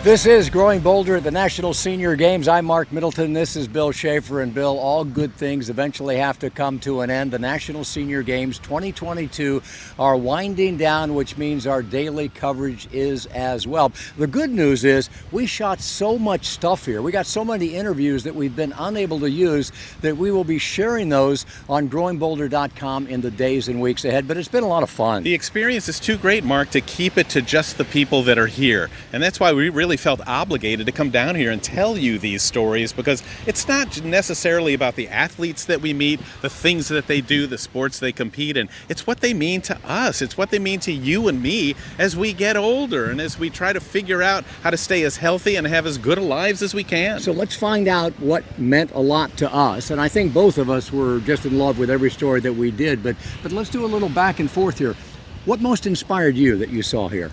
This is Growing Bolder at the National Senior Games. I'm Mark Middleton. This is Bill Schaefer. And Bill, all good things eventually have to come to an end. The National Senior Games 2022 are winding down, which means our daily coverage is as well. The good news is we shot so much stuff here. We got so many interviews that we've been unable to use that we will be sharing those on growingbolder.com in the days and weeks ahead. But it's been a lot of fun. The experience is too great, Mark, to keep it to just the people that are here. And that's why we really felt obligated to come down here and tell you these stories, because it's not necessarily about the athletes that we meet, the things that they do, the sports they compete in. It's what they mean to us. It's what they mean to you and me as we get older and as we try to figure out how to stay as healthy and have as good a lives as we can. So let's find out what meant a lot to us. And I think both of us were just in love with every story that we did. But let's do a little back and forth here. What most inspired you that you saw here?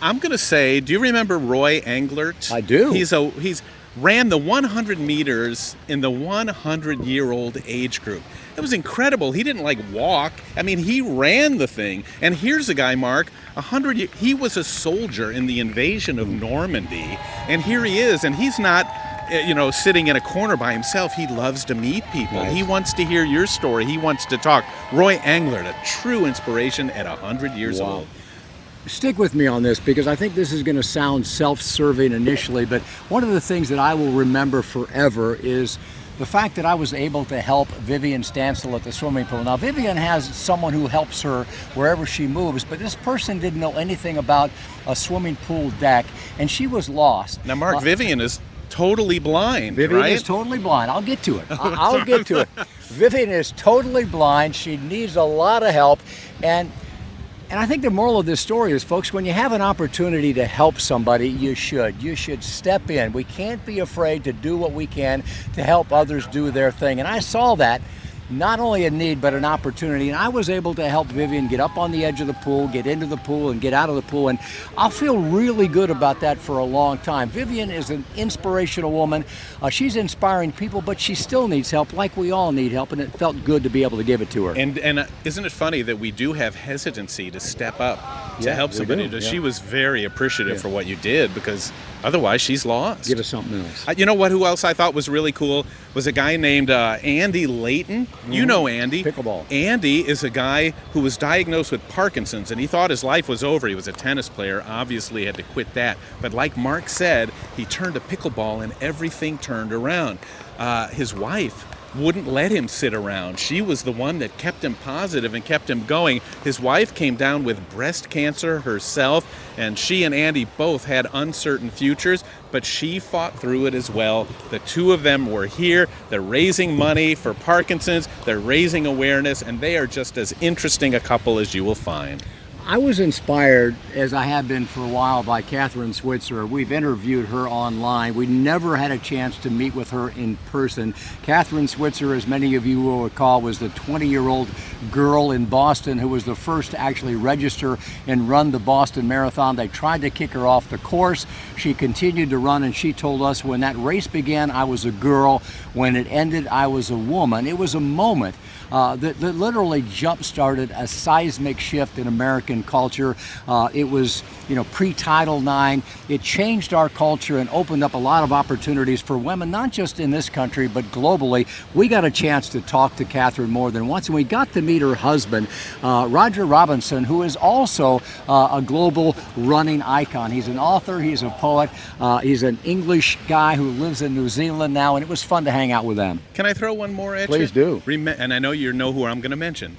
I'm going to say, do you remember Roy Englert? I do. He's ran the 100 meters in the 100-year-old age group. It was incredible. He didn't walk. I mean, he ran the thing. And here's a guy, Mark, he was a soldier in the invasion of Normandy. And here he is, and he's not sitting in a corner by himself. He loves to meet people. Nice. He wants to hear your story. He wants to talk. Roy Englert, a true inspiration at 100 years old. Stick with me on this, because I think this is going to sound self-serving initially, but one of the things that I will remember forever is the fact that I was able to help Vivian Stansel at the swimming pool. Now, Vivian has someone who helps her wherever she moves, but this person didn't know anything about a swimming pool deck, and she was lost. Now, Mark, Vivian is totally blind, Vivian right? is totally blind. I'll get to it. I'll get to it. Vivian is totally blind. She needs a lot of help, and I think the moral of this story is, folks, when you have an opportunity to help somebody, you should step in. We can't be afraid to do what we can to help others do their thing. And I saw that, not only a need, but an opportunity. And I was able to help Vivian get up on the edge of the pool, get into the pool, and get out of the pool. And I'll feel really good about that for a long time. Vivian is an inspirational woman. She's inspiring people, but she still needs help, like we all need help. And it felt good to be able to give it to her. And isn't it funny that we do have hesitancy to step up to help somebody? Yeah. She was very appreciative for what you did, because otherwise she's lost. Give us something else. You know what? Who else I thought was really cool was a guy named Andy Layton. You know Andy. Pickleball. Andy is a guy who was diagnosed with Parkinson's, and he thought his life was over. He was a tennis player, obviously had to quit that. But like Marc said, he turned to pickleball and everything turned around. His wife wouldn't let him sit around. She was the one that kept him positive and kept him going. His wife came down with breast cancer herself, and she and Andy both had uncertain futures, but she fought through it as well. The two of them were here. They're raising money for Parkinson's. They're raising awareness, and they are just as interesting a couple as you will find. I was inspired, as I have been for a while, by Catherine Switzer. We've interviewed her online. We never had a chance to meet with her in person. Catherine Switzer, as many of you will recall, was the 20-year-old girl in Boston who was the first to actually register and run the Boston Marathon. They tried to kick her off the course. She continued to run, and she told us, when that race began, I was a girl. When it ended, I was a woman. It was a moment that literally jump-started a seismic shift in American culture. It was, pre-Title IX. It changed our culture and opened up a lot of opportunities for women, not just in this country, but globally. We got a chance to talk to Catherine more than once, and we got to meet her husband, Roger Robinson, who is also a global running icon. He's an author, he's a poet, he's an English guy who lives in New Zealand now, and it was fun to hang out with them. Can I throw one more at you? Please do. And I know you know who I'm going to mention.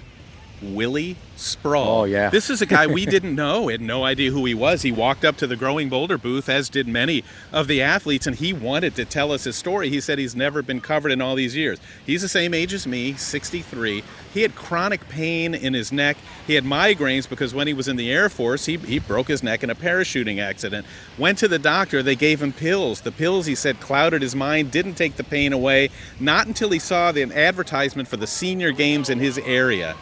Willie Sprawl. Oh, yeah. This is a guy we didn't know. We had no idea who he was. He walked up to the Growing Boulder booth, as did many of the athletes, and he wanted to tell us his story. He said he's never been covered in all these years. He's the same age as me, 63. He had chronic pain in his neck. He had migraines because when he was in the Air Force, he broke his neck in a parachuting accident. Went to the doctor. They gave him pills. The pills, he said, clouded his mind, didn't take the pain away. Not until he saw the advertisement for the senior games in his area.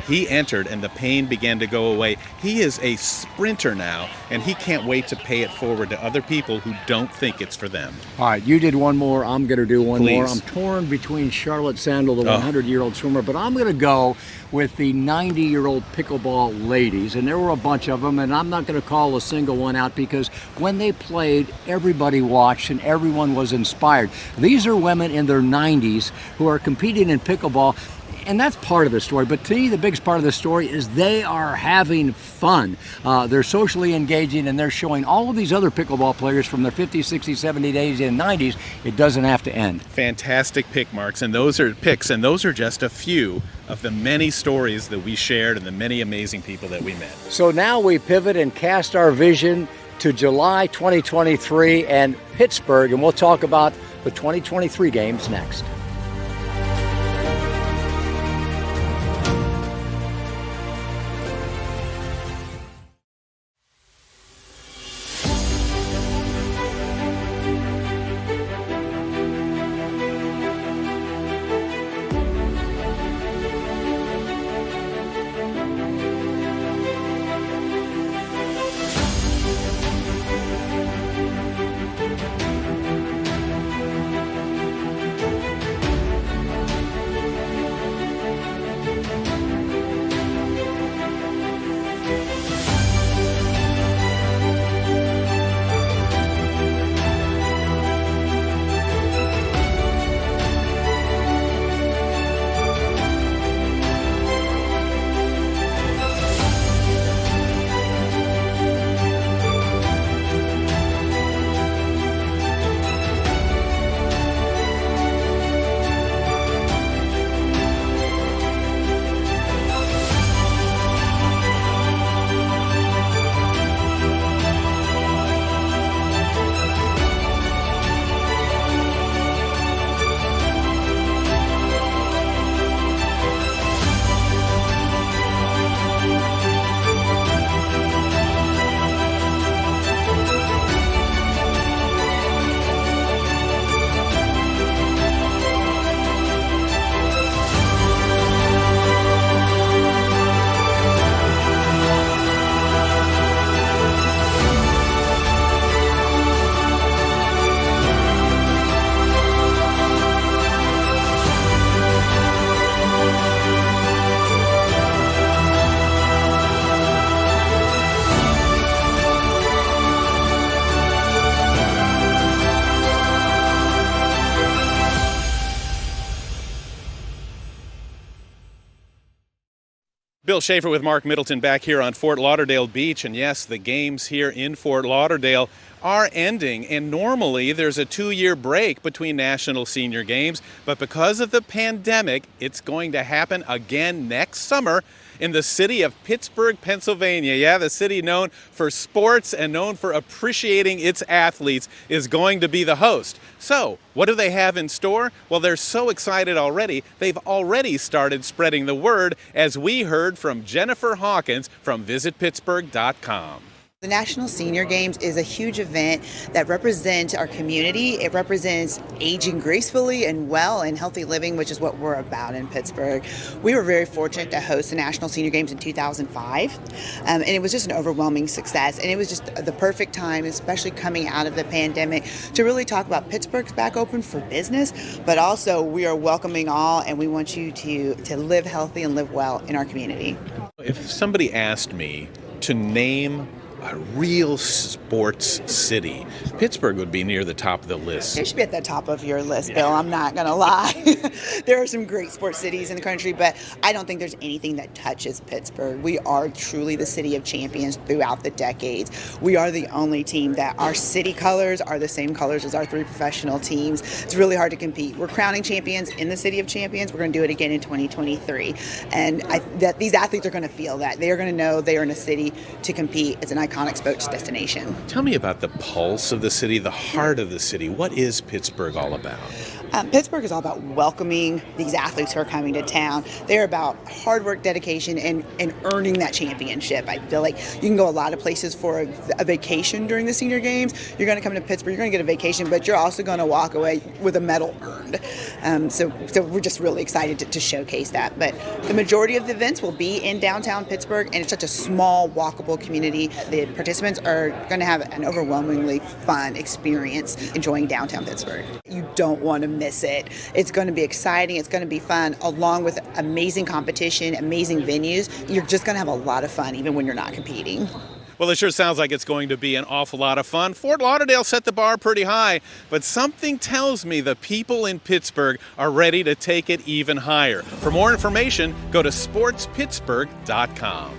He entered and the pain began to go away. He is a sprinter now, and he can't wait to pay it forward to other people who don't think it's for them. All right, you did one more. I'm going to do one Please. more. I'm torn between Charlotte Sandal, the 100-year-old swimmer, but I'm going to go with the 90-year-old pickleball ladies. And there were a bunch of them, and I'm not going to call a single one out because when they played, everybody watched and everyone was inspired. These are women in their 90s who are competing in pickleball. And that's part of the story. But to me, the biggest part of the story is they are having fun. They're socially engaging, and they're showing all of these other pickleball players from their 50s, 60s, 70s, 80s, and 90s, it doesn't have to end. Fantastic pick, Marks. And those are picks, and those are just a few of the many stories that we shared and the many amazing people that we met. So now we pivot and cast our vision to July 2023 and Pittsburgh, and we'll talk about the 2023 games next. Bill Schaefer with Marc Middleton back here on Fort Lauderdale Beach. And yes, the games here in Fort Lauderdale are ending. And normally there's a 2-year break between National Senior Games. But because of the pandemic, it's going to happen again next summer in the city of Pittsburgh, Pennsylvania. Yeah, the city known for sports and known for appreciating its athletes is going to be the host. So, what do they have in store? Well, they're so excited already, they've already started spreading the word, as we heard from Jennifer Hawkins from visitpittsburgh.com. The National Senior Games is a huge event that represents our community. It represents aging gracefully and well and healthy living, which is what we're about in Pittsburgh. We were very fortunate to host the National Senior Games in 2005, and it was just an overwhelming success. And it was just the perfect time, especially coming out of the pandemic, to really talk about Pittsburgh's back open for business, but also we are welcoming all, and we want you to live healthy and live well in our community. If somebody asked me to name a real sports city, Pittsburgh would be near the top of the list. It should be at the top of your list, Bill. I'm not going to lie. There are some great sports cities in the country, but I don't think there's anything that touches Pittsburgh. We are truly the city of champions throughout the decades. We are the only team that our city colors are the same colors as our 3 professional teams. It's really hard to compete. We're crowning champions in the city of champions. We're going to do it again in 2023. And that these athletes are going to feel that. They are going to know they are in a city to compete. It's an iconic sports destination. Tell me about the pulse of the city, the heart of the city. What is Pittsburgh all about? Pittsburgh is all about welcoming these athletes who are coming to town. They're about hard work, dedication, and earning that championship. I feel like you can go a lot of places for a vacation during the senior games. You're going to come to Pittsburgh, you're going to get a vacation, but you're also going to walk away with a medal earned. So we're just really excited to showcase that. But the majority of the events will be in downtown Pittsburgh, and it's such a small, walkable community. The participants are going to have an overwhelmingly fun experience enjoying downtown Pittsburgh. You don't want to miss it. It's going to be exciting. It's going to be fun, along with amazing competition, amazing venues. You're just going to have a lot of fun, even when you're not competing. Well, it sure sounds like it's going to be an awful lot of fun. Fort Lauderdale set the bar pretty high, but something tells me the people in Pittsburgh are ready to take it even higher. For more information, go to sportspittsburgh.com.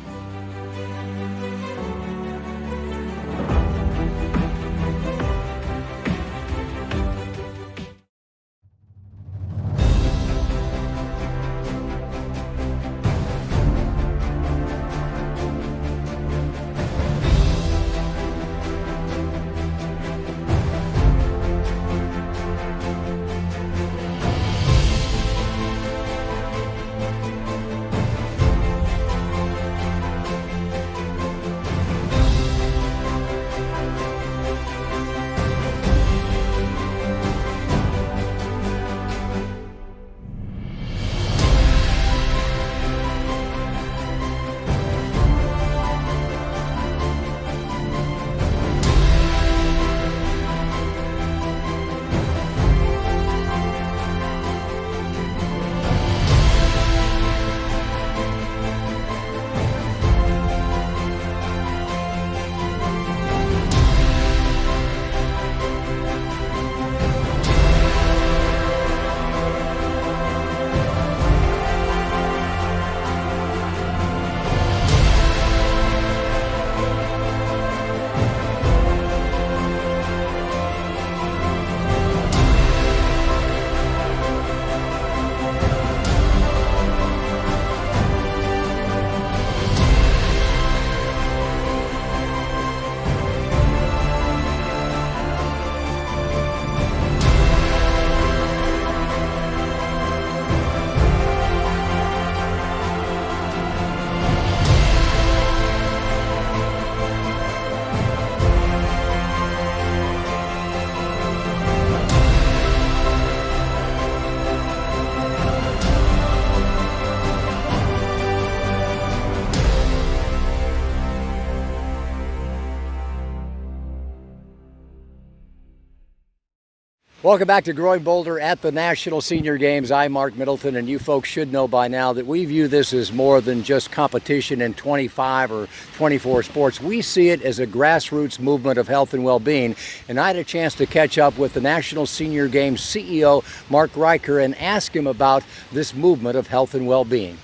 Welcome back to Growing Boulder at the National Senior Games. I'm Mark Middleton, and you folks should know by now that we view this as more than just competition in 25 or 24 sports. We see it as a grassroots movement of health and well-being, and I had a chance to catch up with the National Senior Games CEO, Marc Riker, and ask him about this movement of health and well-being.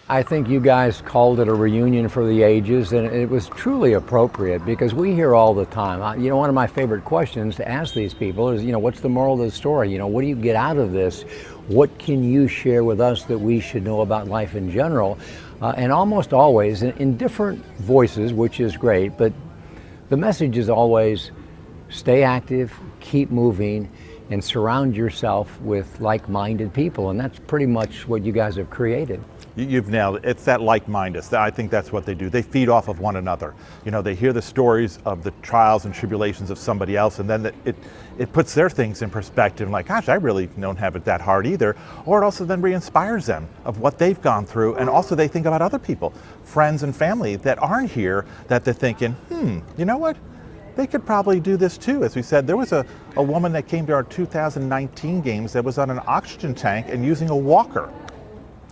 I think you guys called it a reunion for the ages, and it was truly appropriate because we hear all the time. One of my favorite questions to ask these people is, what's the moral of the story? What do you get out of this? What can you share with us that we should know about life in general? And almost always in different voices, which is great, but the message is always stay active, keep moving, and surround yourself with like-minded people. And that's pretty much what you guys have created. You've nailed it. It's that like-mindedness. I think that's what they do. They feed off of one another. They hear the stories of the trials and tribulations of somebody else, and then it puts their things in perspective. Like, gosh, I really don't have it that hard either. Or it also then re-inspires them of what they've gone through, and also they think about other people, friends and family that aren't here, that they're thinking, you know what? They could probably do this too. As we said, there was a woman that came to our 2019 games that was on an oxygen tank and using a walker.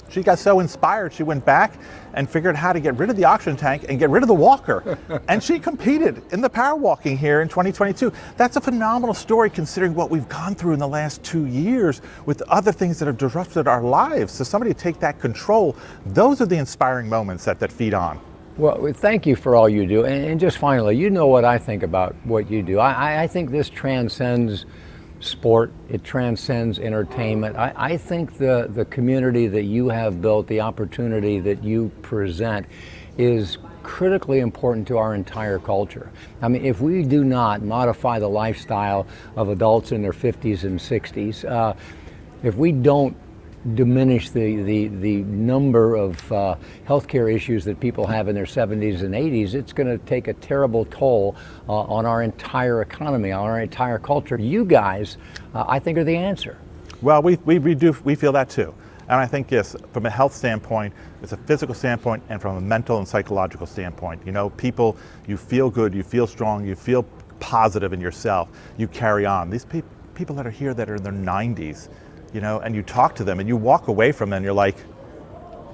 She got so inspired, she went back and figured how to get rid of the oxygen tank and get rid of the walker. And she competed in the power walking here in 2022. That's a phenomenal story considering what we've gone through in the last 2 years with other things that have disrupted our lives. So somebody take that control, those are the inspiring moments that feed on. Well, thank you for all you do. And just finally, what I think about what you do. I think this transcends sport, it transcends entertainment. I think the community that you have built, the opportunity that you present is critically important to our entire culture. I mean, if we do not modify the lifestyle of adults in their 50s and 60s, if we don't diminish the number of healthcare issues that people have in their 70s and 80s, it's going to take a terrible toll on our entire economy, on our entire culture. You guys, I think, are the answer. Well, we feel that too. And I think, yes, from a health standpoint, it's a physical standpoint, and from a mental and psychological standpoint. You know, people, you feel good, you feel strong, you feel positive in yourself, you carry on. These people that are here that are in their 90s, you know, and you talk to them and you walk away from them and you're like,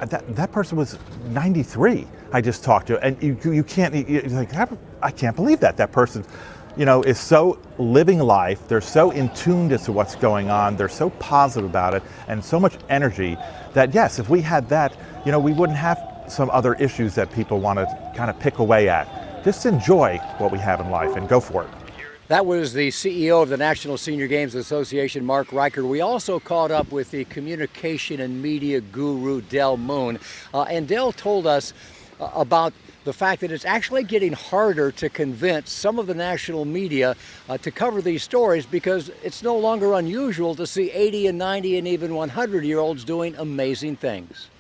that person was 93 I just talked to, and you can't, you're like, I can't believe that person, you know, is so living life, they're so in tune as to what's going on, they're so positive about it, and so much energy that, yes, if we had that, you know, we wouldn't have some other issues that people want to kind of pick away at. Just enjoy what we have in life and go for it. That was the CEO of the National Senior Games Association, Marc Riker. We also caught up with the communication and media guru, Del Moon. And Del told us about the fact that it's actually getting harder to convince some of the national media to cover these stories, because it's no longer unusual to see 80 and 90 and even 100-year-olds doing amazing things.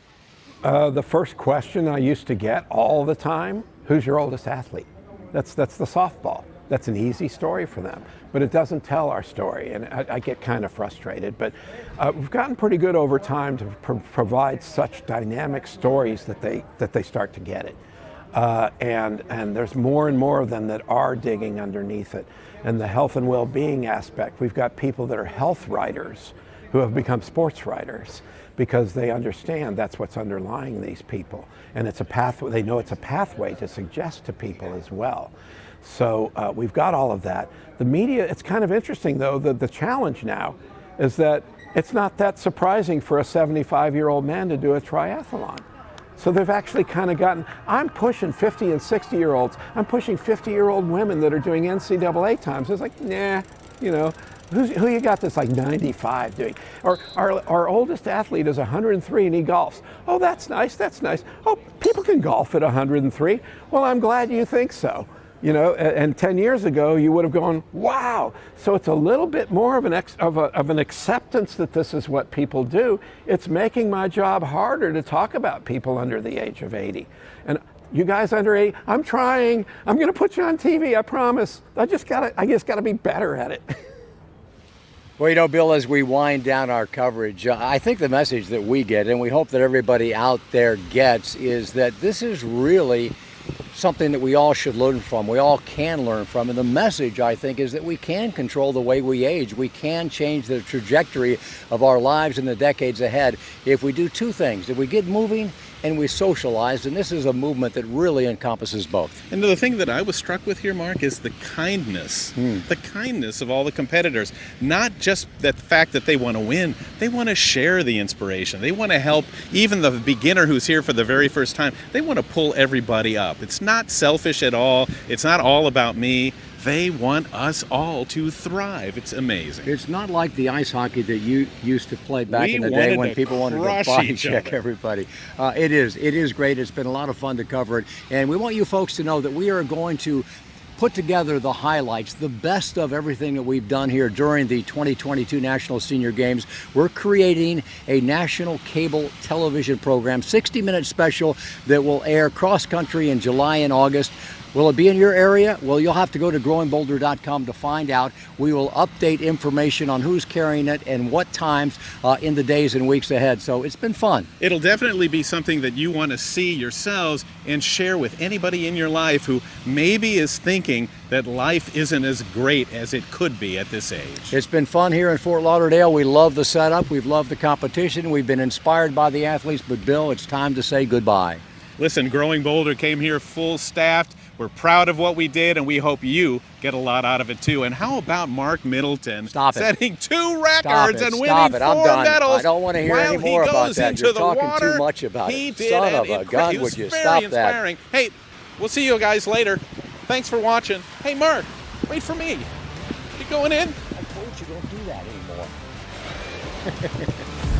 The first question I used to get all the time, who's your oldest athlete? That's the softball. That's an easy story for them, but it doesn't tell our story, and I get kind of frustrated. But we've gotten pretty good over time to provide such dynamic stories that they start to get it, and there's more and more of them that are digging underneath it. And the health and well-being aspect, we've got people that are health writers who have become sports writers because they understand that's what's underlying these people, and it's a pathway. They know it's a pathway to suggest to people as well. So we've got all of that. The media, it's kind of interesting though, the challenge now is that it's not that surprising for a 75-year-old man to do a triathlon. So they've actually kind of gotten, I'm pushing 50 and 60-year-olds, I'm pushing 50-year-old women that are doing NCAA times. It's like, nah, you know, who you got that's like 95 doing? Or our oldest athlete is 103 and he golfs. Oh, that's nice, that's nice. Oh, people can golf at 103. Well, I'm glad you think so. You know, and 10 years ago, you would have gone, wow. So it's a little bit more of an acceptance that this is what people do. It's making my job harder to talk about people under the age of 80. And you guys under 80, I'm trying. I'm going to put you on TV, I promise. I just gotta be better at it. Well, you know, Bill, as we wind down our coverage, I think the message that we get, and we hope that everybody out there gets, is that this is really something that we all should learn from, we all can learn from. And the message, I think, is that we can control the way we age. We can change the trajectory of our lives in the decades ahead if we do two things. If we get moving and we socialize, and this is a movement that really encompasses both. And the thing that I was struck with here, Marc, is the kindness. The kindness of all the competitors. Not just the fact that they want to win, they want to share the inspiration. They want to help even the beginner who's here for the very first time. They want to pull everybody up. It's not selfish at all. It's not all about me. They want us all to thrive. It's amazing. It's not like the ice hockey that you used to play back in the day when people wanted to body check everybody. It is great. It's been a lot of fun to cover it. And we want you folks to know that we are going to put together the highlights, the best of everything that we've done here during the 2022 National Senior Games. We're creating a national cable television program, 60-minute special that will air cross-country in July and August. Will it be in your area? Well, you'll have to go to growingboulder.com to find out. We will update information on who's carrying it and what times in the days and weeks ahead. So it's been fun. It'll definitely be something that you want to see yourselves and share with anybody in your life who maybe is thinking that life isn't as great as it could be at this age. It's been fun here in Fort Lauderdale. We love the setup. We've loved the competition. We've been inspired by the athletes. But, Bill, it's time to say goodbye. Listen, Growing Boulder came here full-staffed. We're proud of what we did, and we hope you get a lot out of it, too. And how about Marc Middleton setting 2 records and winning 4 medals? I don't want to hear any more about that. You're talking too much about it. Son of a gun, would you stop that? Hey, we'll see you guys later. Thanks for watching. Hey, Marc, wait for me. You going in? I told you don't do that anymore.